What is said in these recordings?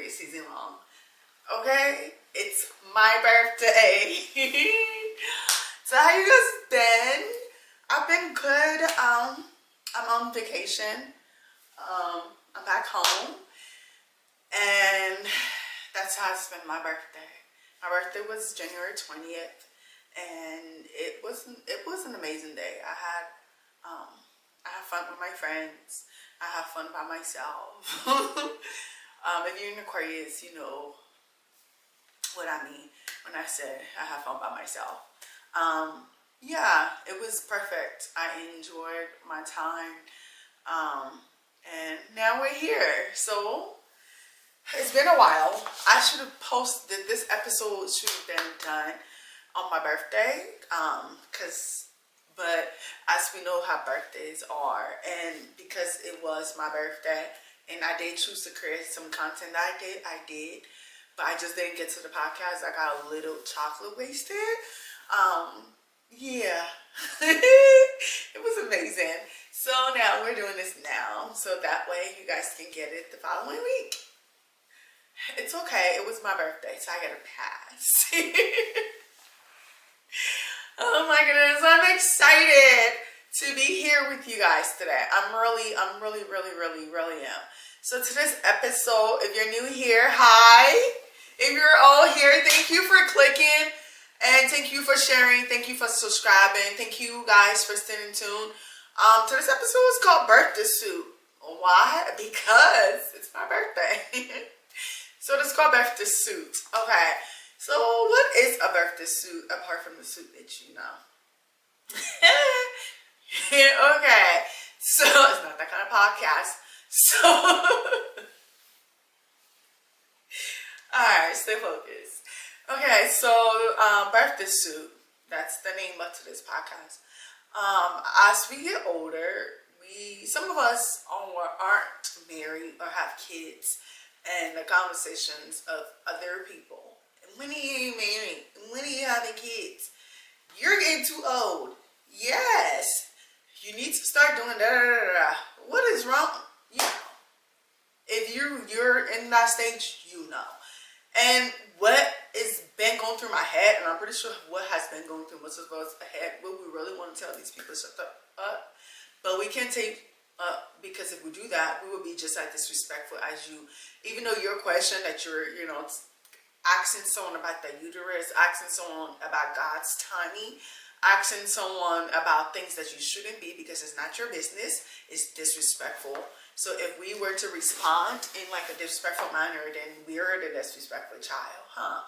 season long. Okay? It's my birthday. So how you guys been? I've been good. I'm on vacation. I'm back home. And that's how I spent my birthday. My birthday was January 20th. And it was an amazing day. I had fun with my friends. I had fun by myself. If you're in Aquarius, you know what I mean when I said I have fun by myself. Yeah, it was perfect. I enjoyed my time. And now we're here. So it's been a while. I should have posted this episode. Should have been done on my birthday. But as we know how birthdays are, and because it was my birthday, and I did choose to create some content that I did, but I just didn't get to the podcast. I got a little chocolate wasted. Yeah, it was amazing. So now we're doing this now, so that way you guys can get it the following week. It's okay. It was my birthday, so I get a pass. Oh my goodness, I'm excited to be here with you guys today. I'm really am. So today's episode, if you're new here, hi. If you're all here, thank you for clicking and thank you for sharing. Thank you for subscribing. Thank you guys for staying tuned. Today's episode is called Birthday Suit. Why? Because it's my birthday. So it's called Birthday Suit. Okay. So what is a birthday suit apart from the suit that you know? Okay. So it's not that kind of podcast. So alright, stay focused. Okay, so birthday suit. That's the name of today's podcast. As we get older, some of us aren't married or have kids, and the conversations of other people. When are you married? When are you having kids? You're getting too old. Yes. You need to start doing da. What is wrong? You know. If you're in that stage, you know. And what is been going through my head, and I'm pretty sure what has been going through most of us ahead, what we really want to tell these people, shut up. But we can't take up, because if we do that, we will be just as disrespectful as you. Even though your question that you're, asking someone about the uterus, asking someone about God's timing, asking someone about things that you shouldn't be because it's not your business, is disrespectful. So if we were to respond in like a disrespectful manner, then we're the disrespectful child, huh?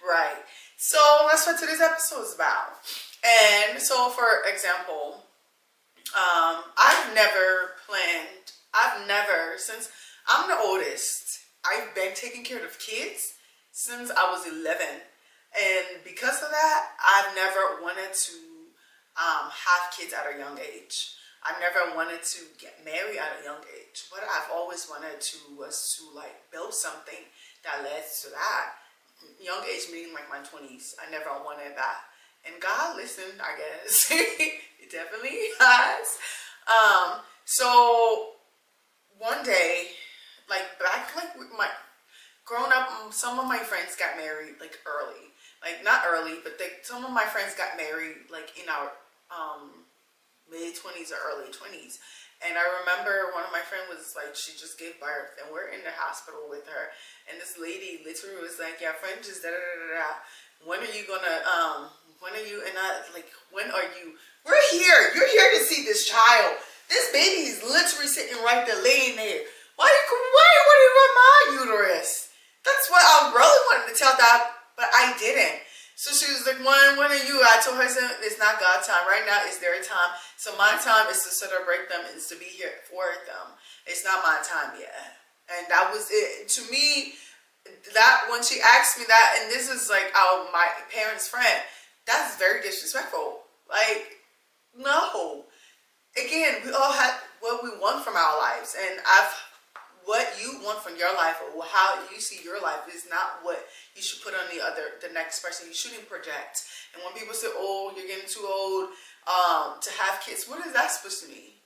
Right. So that's what today's episode is about. And so for example, since I'm the oldest, I've been taking care of kids since I was 11. And because of that, I've never wanted to have kids at a young age. I never wanted to get married at a young age. What I've always wanted was to like build something that led to that. Young age meaning like my 20s. I never wanted that. And God listened, I guess. He definitely has. So one day, growing up, some of my friends got married like early. Like not early, but some of my friends got married like in our mid-20s or early 20s. And I remember one of my friends was like, she just gave birth and we're in the hospital with her. And this lady literally was like, yeah, friend, just da-da-da-da-da. When are you gonna, when are you, and I like, when are you, we're here, you're here to see this child. This baby is literally sitting right there, laying there. Why would you run my uterus? That's what I really wanted to tell that, but I didn't. So she was like, when are you? I told her, it's not God's time. Right now, it's their time. So my time is to celebrate them, is to be here for them. It's not my time yet. And that was it. To me, that when she asked me that, and this is like my parents' friend, that's very disrespectful. Like, no. Again, we all have what we want from our lives. And what you want from your life or how you see your life is not what you should put on the next person. You shouldn't project. And when people say, oh, you're getting too old to have kids, what is that supposed to mean?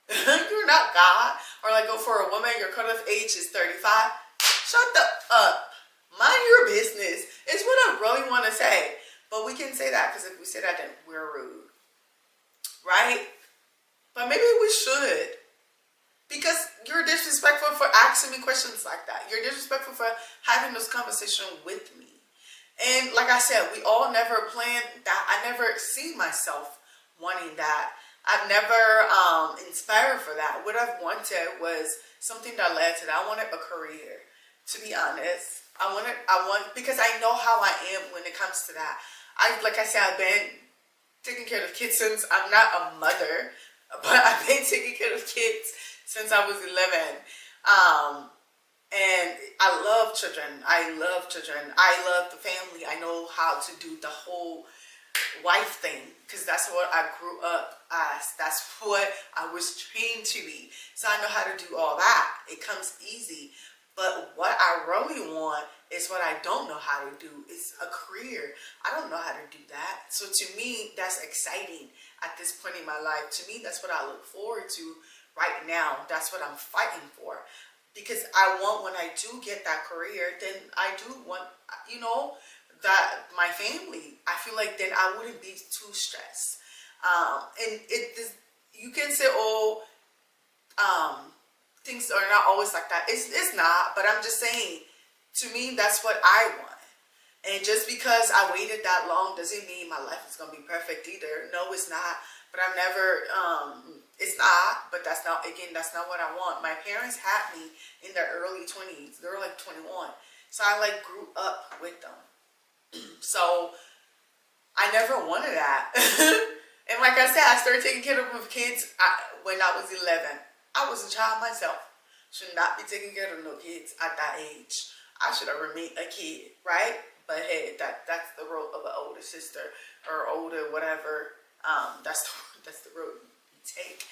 You're not God. Or like, go for a woman, your cutoff age is 35. Shut the up. Mind your business. It's what I really want to say. But we can say that because if we say that, then we're rude. Right? But maybe we should. Because you're disrespectful for asking me questions like that. You're disrespectful for having this conversation with me. And like I said, we all never planned that. I never see myself wanting that. I've never inspired for that. What I've wanted was something that led to that. I wanted a career, to be honest. I want, because I know how I am when it comes to that. Like I said, I've been taking care of kids since, I'm not a mother, but I've been taking care of kids since I was 11. And I love children. I love children. I love the family. I know how to do the whole wife thing because that's what I grew up as. That's what I was trained to be. So I know how to do all that. It comes easy. But what I really want is what I don't know how to do. It's a career. I don't know how to do that. So to me, that's exciting at this point in my life. To me, that's what I look forward to right now. That's what I'm fighting for. Because I want, when I do get that career, then I do want, that my family, I feel like then I wouldn't be too stressed. And you can say, things are not always like that. It's not, but I'm just saying, to me, that's what I want. And just because I waited that long doesn't mean my life is going to be perfect either. No, it's not. But I've never, it's not, but that's not what I want. My parents had me in their early 20s. They were like 21. So I like grew up with them. So I never wanted that. And like I said, I started taking care of kids when I was 11. I was a child myself. Should not be taking care of no kids at that age. I should have remained a kid, right? But hey, that's the role of an older sister or older whatever. That's the road you take.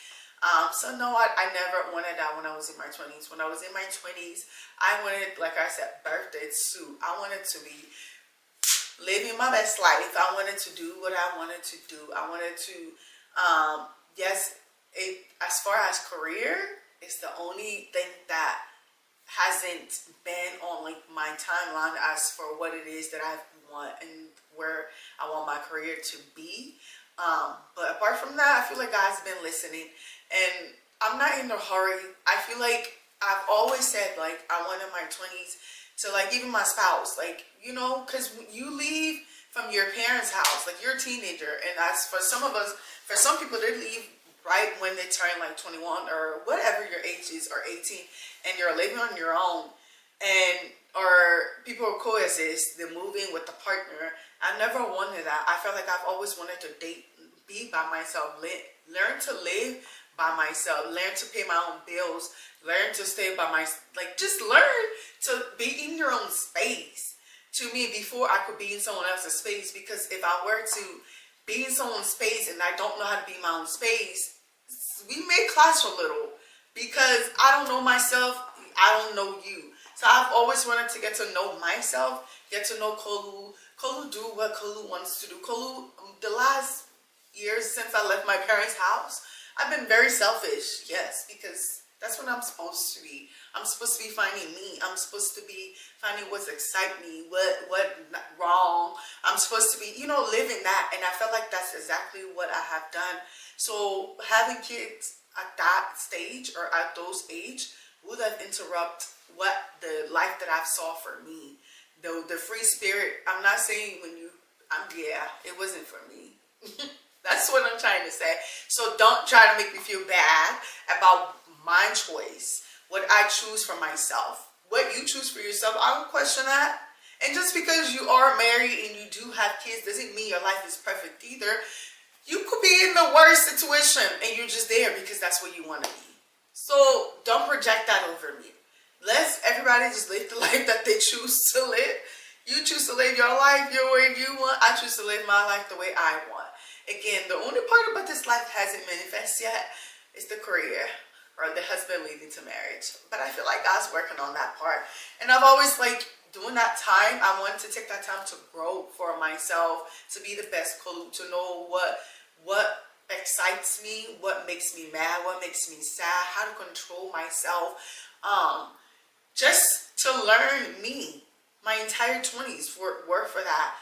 So no, I never wanted that when I was in my 20s. When I was in my 20s, I wanted, like I said, birthday suit. I wanted to be living my best life. I wanted to do what I wanted to do. I wanted to, as far as career, it's the only thing that hasn't been on like my timeline as for what it is that I want and where I want my career to be. But apart from that, I feel like God's been listening, and I'm not in a hurry. I feel like I've always said, like, I wanted my 20s to, like, even my spouse, like, because you leave from your parents' house, like, you're a teenager, and that's for some of us, for some people, they leave right when they turn like 21 or whatever your age is, or 18, and you're living on your own, or people coexist, they're moving with a partner. I never wanted that. I felt like I've always wanted to be by myself, learn to live by myself, learn to pay my own bills, learn to stay by just learn to be in your own space. To me, before I could be in someone else's space, because if I were to be in someone's space and I don't know how to be in my own space, we may clash a little, because I don't know myself, I don't know you. So I've always wanted to get to know myself, get to know Kolu do what Kolu wants to do. Kolu, the last years since I left my parents' house, I've been very selfish, yes, because that's what I'm supposed to be. I'm supposed to be finding me. I'm supposed to be finding what's exciting me, what wrong. I'm supposed to be, living that. And I felt like that's exactly what I have done. So having kids at that stage or at those age would have interrupted what the life that I've saw for me. The free spirit, I'm not saying it wasn't for me. That's what I'm trying to say. So don't try to make me feel bad about my choice, what I choose for myself. What you choose for yourself, I don't question that. And just because you are married and you do have kids doesn't mean your life is perfect either. You could be in the worst situation and you're just there because that's what you want to be. So don't project that over me. Let's everybody just live the life that they choose to live. You choose to live your life your way you want. I choose to live my life the way I want. Again, the only part about this life hasn't manifested yet is the career or the husband leading to marriage. But I feel like God's working on that part. And I've always during that time, I wanted to take that time to grow for myself, to be the best Kolu, to know what excites me, what makes me mad, what makes me sad, how to control myself. Just to learn me. My entire 20s were for that.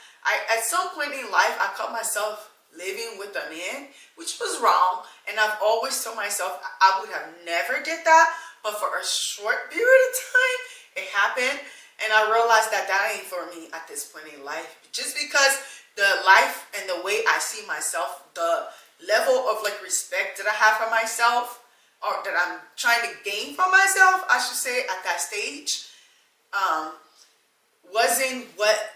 At some point in life, I caught myself living with a man, which was wrong. And I've always told myself I would have never did that. But for a short period of time, it happened. And I realized that that ain't for me at this point in life. Just because the life and the way I see myself, the level of like respect that I have for myself, or that I'm trying to gain for myself, I should say, at that stage, wasn't what,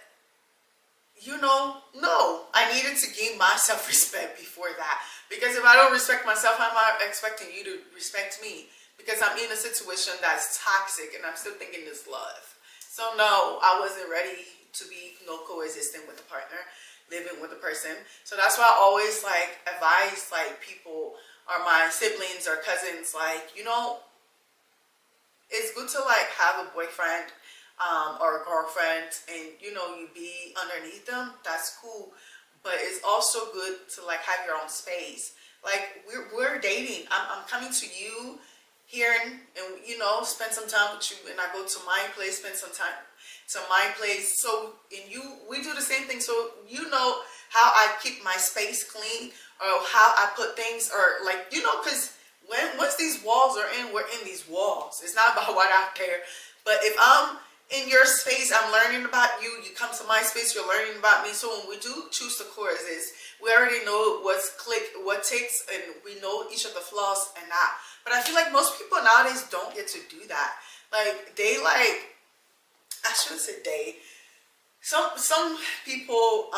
no. I needed to gain my self-respect before that. Because if I don't respect myself, how am I expecting you to respect me? Because I'm in a situation that's toxic and I'm still thinking it's love. So no, I wasn't ready to be coexisting with a partner, living with a person. So that's why I always like advise like people or my siblings or cousins, like, it's good to like have a boyfriend or a girlfriend, and you be underneath them. That's cool, but it's also good to like have your own space. Like we're dating. I'm coming to you here and spend some time with you, and I go to my place, spend some time to my place. So we do the same thing. So how I keep my space clean, or how I put things, or like because once these walls are in, we're in these walls. It's not about what out there. But if I'm in your space, I'm learning about you. You come to my space, you're learning about me. So when we do choose to coexist, we already know what's what takes, and we know each of the flaws and not. But I feel like most people nowadays don't get to do that. Like I shouldn't say they. Some people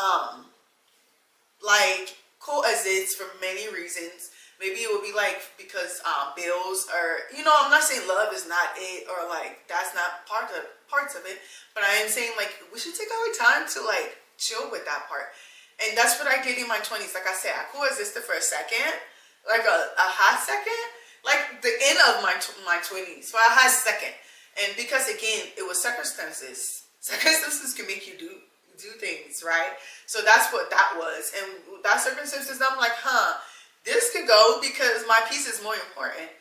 like coexist for many reasons. Maybe it would be like because bills, or I'm not saying love is not it, or like that's not parts of it, but I am saying like we should take our time to like chill with that part. And that's what I did in my 20s. Like I said, I coexisted for a second, like a hot second, like the end of my 20s, for a hot second. And because again, it was circumstances. Circumstances can make you do things, right? So that's what that was. And that circumstances, I'm like, this could go, because my peace is more important.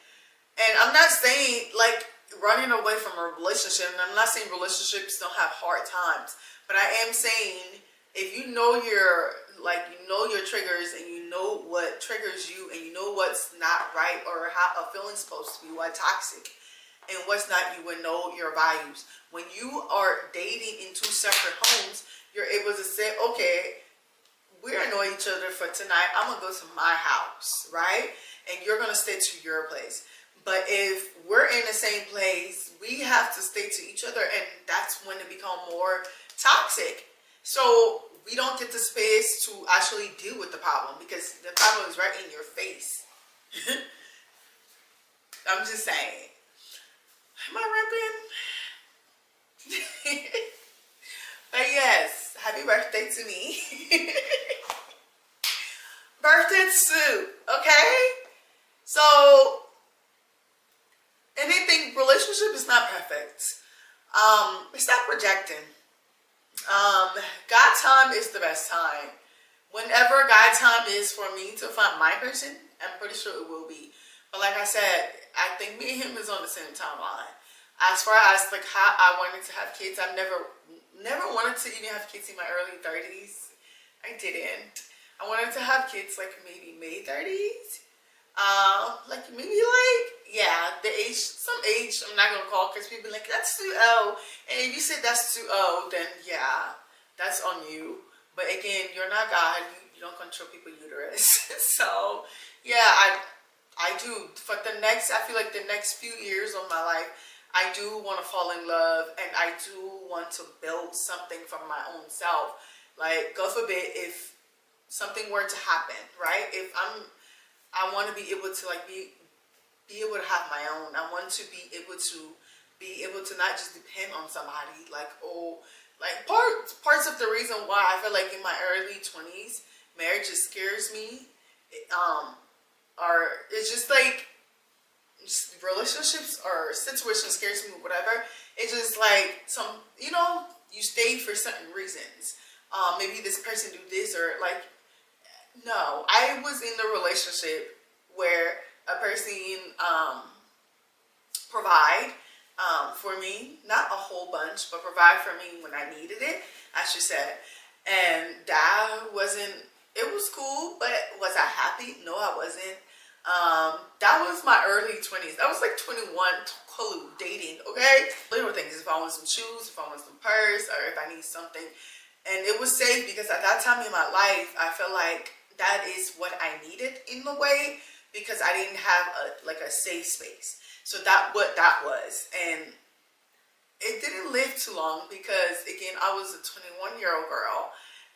And I'm not saying like running away from a relationship, and I'm not saying relationships don't have hard times, but I am saying if you know your triggers, and you know what triggers you, and you know what's not right, or how a feeling's supposed to be, what's toxic and what's not, you would know your values. When you are dating in two separate homes, you're able to say, okay, we're annoying each other for tonight. I'm gonna go to my house, right? And you're gonna stay to your place. But if we're in the same place, we have to stay to each other, and that's when it becomes more toxic. So we don't get the space to actually deal with the problem, because the problem is right in your face. I'm just saying. Am I rapping? But yes, happy birthday to me. Birthday suit, okay? So relationship is not perfect. It's not projecting. God time is the best time. Whenever God time is for me to find my person, I'm pretty sure it will be. But like I said, I think me and him is on the same timeline. As far as like how I wanted to have kids, I've never wanted to even have kids in my early 30s. I didn't. I wanted to have kids like maybe May 30s. Like maybe the age, some age I'm not gonna call, because people are like, that's too old. And if you say that's too old, then yeah, that's on you. But again, you're not God. You don't control people's uterus. So yeah, I do. For the next, I feel like the next few years of my life, I do want to fall in love, and I do want to build something from my own self. Like, God forbid, if something were to happen, right? I want to be able to like be able to have my own. I want to be able to not just depend on somebody. Like, parts of the reason why I feel like in my early 20s, marriage just scares me. Or it's just like relationships or situations scares me, whatever. It's just like you stay for certain reasons. Maybe this person do this, or like No, I was in the relationship where a person provide for me, not a whole bunch, but provide for me when I needed it, as she said. And that wasn't, it was cool, but was I happy? No, I wasn't. That was my early 20s. That was like 21, clue, dating, okay? Little things, if I want some shoes, if I want some purse, or if I need something. And it was safe because at that time in my life, I felt like that is what I needed in a way, because I didn't have a safe space. So that what that was. And it didn't live too long because again, I was a 21-year-old girl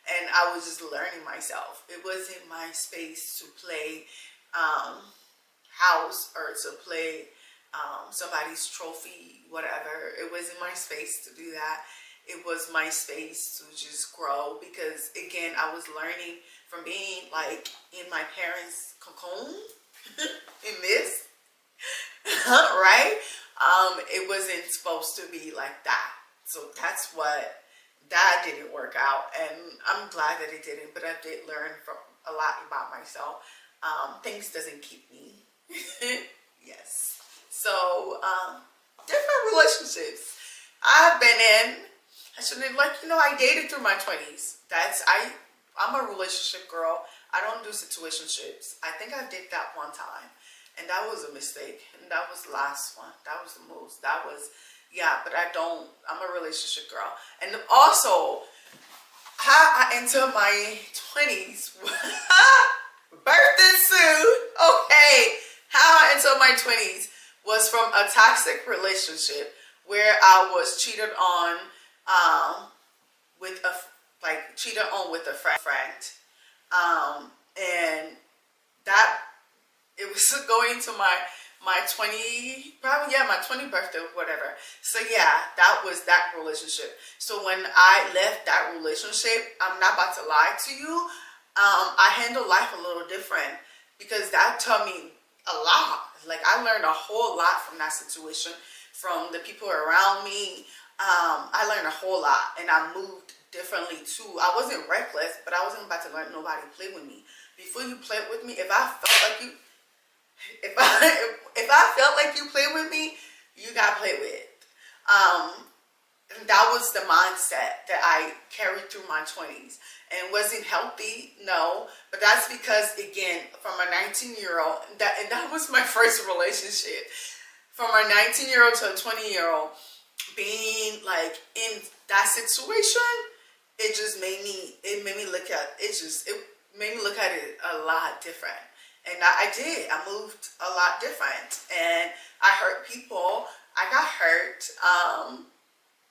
and I was just learning myself. It wasn't my space to play house or to play somebody's trophy, whatever. It wasn't my space to do that. It was my space to just grow because again, I was learning from being like in my parents' cocoon in this, right? It wasn't supposed to be like that. So that's what, that didn't work out. And I'm glad that it didn't, but I did learn from a lot about myself. Things doesn't keep me. Yes. So, different relationships I've been in. I shouldn't, like, I dated through my 20s. I'm a relationship girl. I don't do situationships. I think I did that one time. And that was a mistake. And that was the last one. That was the most. That was, yeah, but I'm a relationship girl. And also, how I entered my 20s, birthday suit, okay. How I entered my 20s was from a toxic relationship where I was cheated on with a friend. And that, it was going to my 20, probably, yeah, my 20th birthday or whatever. So yeah, that was that relationship. So when I left that relationship, I'm not about to lie to you, I handle life a little different because that taught me a lot. Like, I learned a whole lot from that situation, from the people around me. I learned a whole lot, and I moved differently too. I wasn't reckless, but I wasn't about to let nobody play with me. Before you play with me, if I felt like you, if I felt like you played with me, you got played with. And that was the mindset that I carried through my 20s. And wasn't healthy, no. But that's because, again, from a 19-year-old, and that was my first relationship. From a 19-year-old to a 20-year-old, being like in that situation, it made me look at it a lot different. And I did. I moved a lot different. And I hurt people. I got hurt.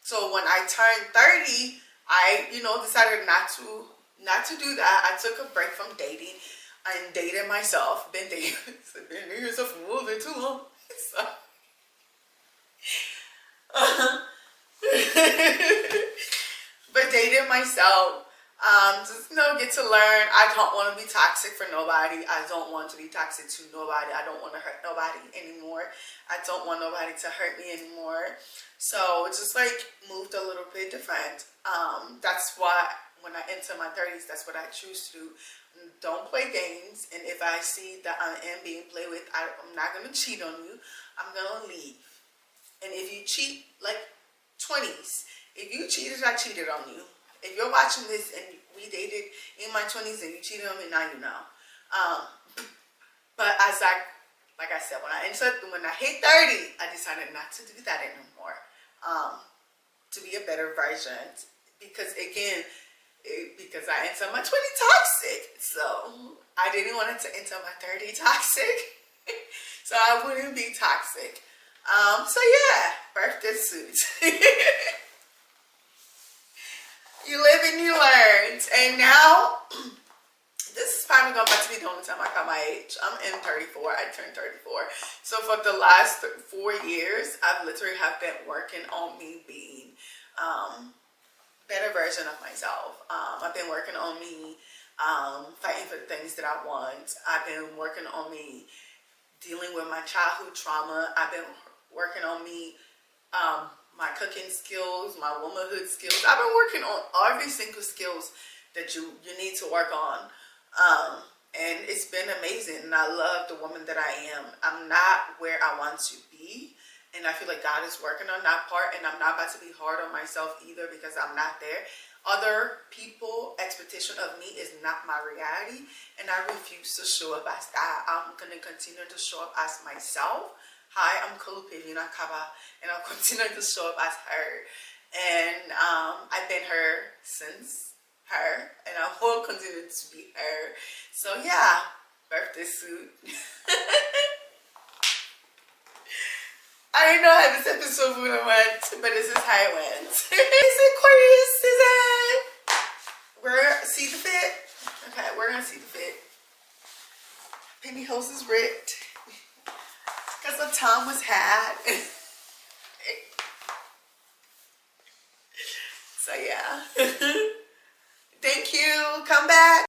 So when I turned 30, I, decided not to do that. I took a break from dating and dated myself. Been dating yourself for a little bit too long. So. But dated myself. Just get to learn. I don't want to be toxic for nobody. I don't want to be toxic to nobody. I don't want to hurt nobody anymore. I don't want nobody to hurt me anymore. So it's just like moved a little bit different. That's why when I enter my 30s, that's what I choose to do. Don't play games. And if I see that I am being played with, I'm not going to cheat on you. I'm going to leave. And if you cheat, like 20s, if you cheated, I cheated on you. If you're watching this and we dated in my 20s and you cheated on me, now you know. But like I said, when I hit 30, I decided not to do that anymore. To be a better version. Because again, because I entered my 20 toxic. So I didn't want it to enter my 30 toxic. So I wouldn't be toxic. So yeah, birthday suit. You live and you learn. And now, this is probably going to be the only time I call my age. I'm in 34. I turned 34. So for the last 4 years, I've literally been working on me being better version of myself. I've been working on me fighting for the things that I want. I've been working on me dealing with my childhood trauma. I've been working on me my cooking skills, my womanhood skills. I've been working on every single skills that you need to work on. And it's been amazing, and I love the woman that I am. I'm not where I want to be, and I feel like God is working on that part, and I'm not about to be hard on myself either because I'm not there. Other people expectation of me is not my reality, and I refuse to show up as that. I'm going to continue to show up as myself. Hi, I'm Kolupevina Kaba, and I'll continue to show up as her. And I've been her since her, and I will continue to be her. So yeah, birthday suit. I didn't know how this episode would have went, but this is how it went. Is it Aquarius season? We're see the fit. Okay, we're gonna see the fit. Pantyhose is ripped because the time was had. So yeah.